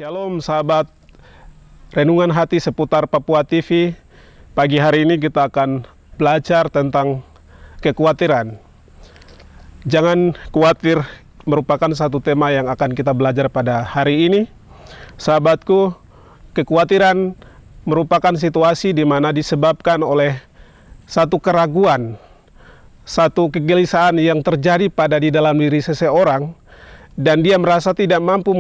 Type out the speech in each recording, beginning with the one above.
Shalom sahabat Renungan Hati seputar Papua TV. Pagi hari ini kita akan belajar tentang kekhawatiran. Jangan khawatir merupakan satu tema yang akan kita belajar pada hari ini. Sahabatku, kekhawatiran merupakan situasi di mana disebabkan oleh satu keraguan, satu kegelisahan yang terjadi di dalam diri seseorang, dan dia merasa tidak mampu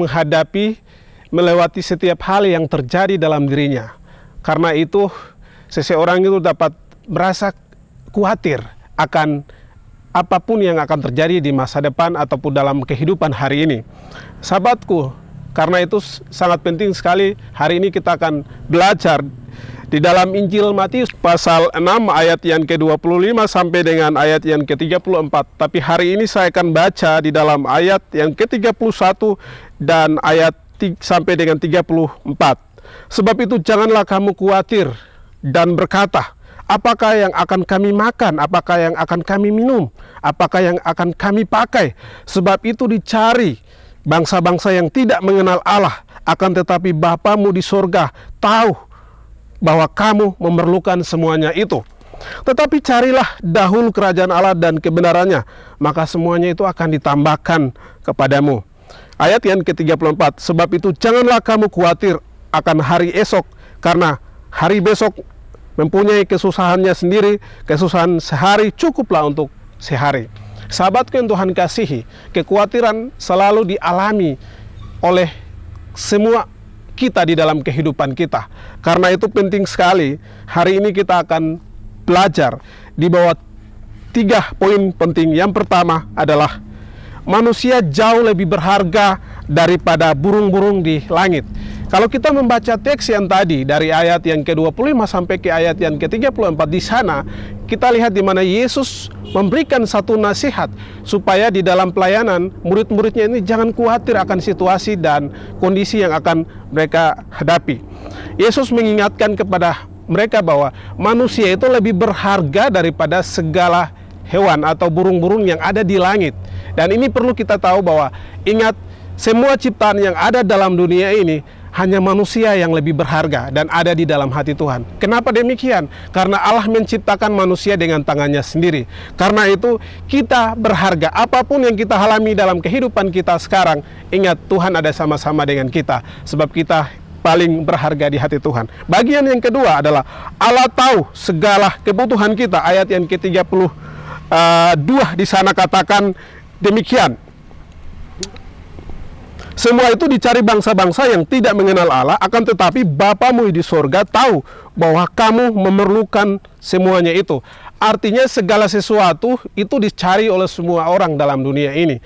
melewati setiap hal yang terjadi dalam dirinya. Karena itu, seseorang itu dapat merasa khawatir akan apapun yang akan terjadi di masa depan ataupun dalam kehidupan hari ini. Sahabatku, karena itu sangat penting sekali hari ini kita akan belajar di dalam Injil Matius pasal 6 ayat yang ke-25 sampai dengan ayat yang ke-34. Tapi hari ini saya akan baca di dalam ayat yang ke-31 dan ayat sampai dengan 34. Sebab itu janganlah kamu khawatir dan berkata, apakah yang akan kami makan, apakah yang akan kami minum, apakah yang akan kami pakai. Sebab itu dicari bangsa-bangsa yang tidak mengenal Allah, akan tetapi Bapamu di sorga tahu bahwa kamu memerlukan semuanya itu. Tetapi carilah dahulu kerajaan Allah dan kebenarannya, maka semuanya itu akan ditambahkan kepadamu. Ayat yang ke-34, sebab itu janganlah kamu khawatir akan hari esok, karena hari besok mempunyai kesusahannya sendiri, kesusahan sehari cukuplah untuk sehari. Sahabatku yang Tuhan kasihi, kekhawatiran selalu dialami oleh semua kita di dalam kehidupan kita. Karena itu penting sekali, hari ini kita akan belajar di bawah 3 poin penting. Yang pertama adalah manusia jauh lebih berharga daripada burung-burung di langit. Kalau kita membaca teks yang tadi dari ayat yang ke-25 sampai ke ayat yang ke-34, di sana kita lihat di mana Yesus memberikan satu nasihat supaya di dalam pelayanan murid-muridnya ini jangan khawatir akan situasi dan kondisi yang akan mereka hadapi. Yesus mengingatkan kepada mereka bahwa manusia itu lebih berharga daripada segala hewan atau burung-burung yang ada di langit. Dan ini perlu kita tahu bahwa ingat, semua ciptaan yang ada dalam dunia ini hanya manusia yang lebih berharga dan ada di dalam hati Tuhan. Kenapa demikian? Karena Allah menciptakan manusia dengan tangannya sendiri. Karena itu kita berharga. Apapun yang kita alami dalam kehidupan kita sekarang, ingat Tuhan ada sama-sama dengan kita. Sebab kita paling berharga di hati Tuhan. Bagian yang kedua adalah Allah tahu segala kebutuhan kita. Ayat yang ke-32 di sana katakan demikian. Semua itu dicari bangsa-bangsa yang tidak mengenal Allah, akan tetapi Bapamu di sorga tahu bahwa kamu memerlukan semuanya itu. Artinya segala sesuatu itu dicari oleh semua orang dalam dunia ini.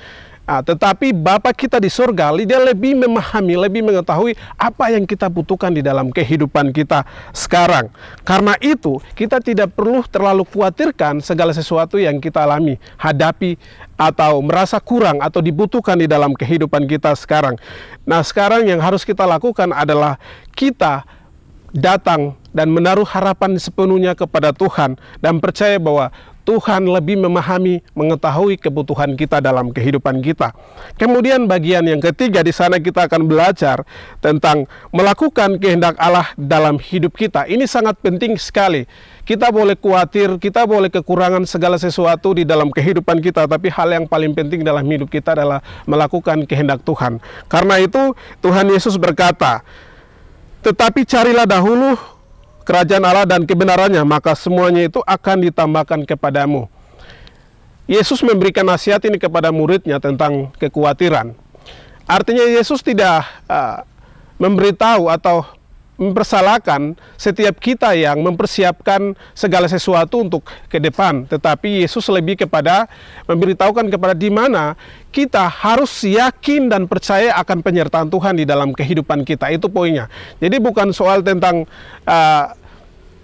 Tetapi Bapa kita di sorga, dia lebih memahami, lebih mengetahui apa yang kita butuhkan di dalam kehidupan kita sekarang. Karena itu, kita tidak perlu terlalu khawatirkan segala sesuatu yang kita alami, hadapi, atau merasa kurang atau dibutuhkan di dalam kehidupan kita sekarang. Nah, sekarang yang harus kita lakukan adalah kita datang dan menaruh harapan sepenuhnya kepada Tuhan dan percaya bahwa Tuhan lebih memahami, mengetahui kebutuhan kita dalam kehidupan kita. Kemudian bagian yang ketiga, di sana kita akan belajar tentang melakukan kehendak Allah dalam hidup kita. Ini sangat penting sekali. Kita boleh khawatir, kita boleh kekurangan segala sesuatu di dalam kehidupan kita, tapi hal yang paling penting dalam hidup kita adalah melakukan kehendak Tuhan. Karena itu Tuhan Yesus berkata, tetapi carilah dahulu kerajaan Allah dan kebenarannya, maka semuanya itu akan ditambahkan kepadamu. Yesus memberikan nasihat ini kepada muridnya tentang kekhawatiran. Artinya Yesus tidak memberitahu atau mempersalahkan setiap kita yang mempersiapkan segala sesuatu untuk ke depan, tetapi Yesus lebih kepada memberitahukan kepada di mana kita harus yakin dan percaya akan penyertaan Tuhan di dalam kehidupan kita. Itu poinnya. Jadi bukan soal tentang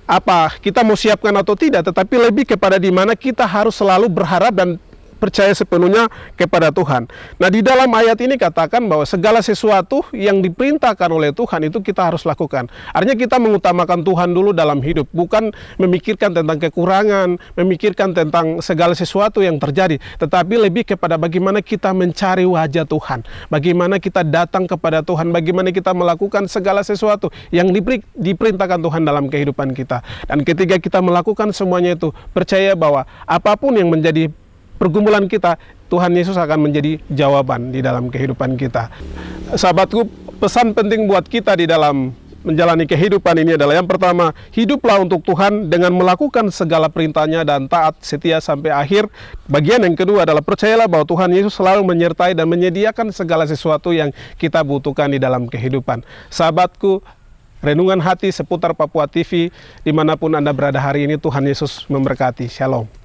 apa kita mau siapkan atau tidak, tetapi lebih kepada di mana kita harus selalu berharap dan percaya sepenuhnya kepada Tuhan. Nah, di dalam ayat ini katakan bahwa segala sesuatu yang diperintahkan oleh Tuhan itu kita harus lakukan. Artinya kita mengutamakan Tuhan dulu dalam hidup, bukan memikirkan tentang kekurangan, memikirkan tentang segala sesuatu yang terjadi, tetapi lebih kepada bagaimana kita mencari wajah Tuhan, bagaimana kita datang kepada Tuhan, bagaimana kita melakukan segala sesuatu yang diperintahkan Tuhan dalam kehidupan kita. Dan ketika kita melakukan semuanya itu, percaya bahwa apapun yang menjadi pergumulan kita, Tuhan Yesus akan menjadi jawaban di dalam kehidupan kita. Sahabatku, pesan penting buat kita di dalam menjalani kehidupan ini adalah yang pertama, hiduplah untuk Tuhan dengan melakukan segala perintahnya dan taat setia sampai akhir. Bagian yang kedua adalah percayalah bahwa Tuhan Yesus selalu menyertai dan menyediakan segala sesuatu yang kita butuhkan di dalam kehidupan. Sahabatku, renungan hati seputar Papua TV, dimanapun Anda berada hari ini, Tuhan Yesus memberkati. Shalom.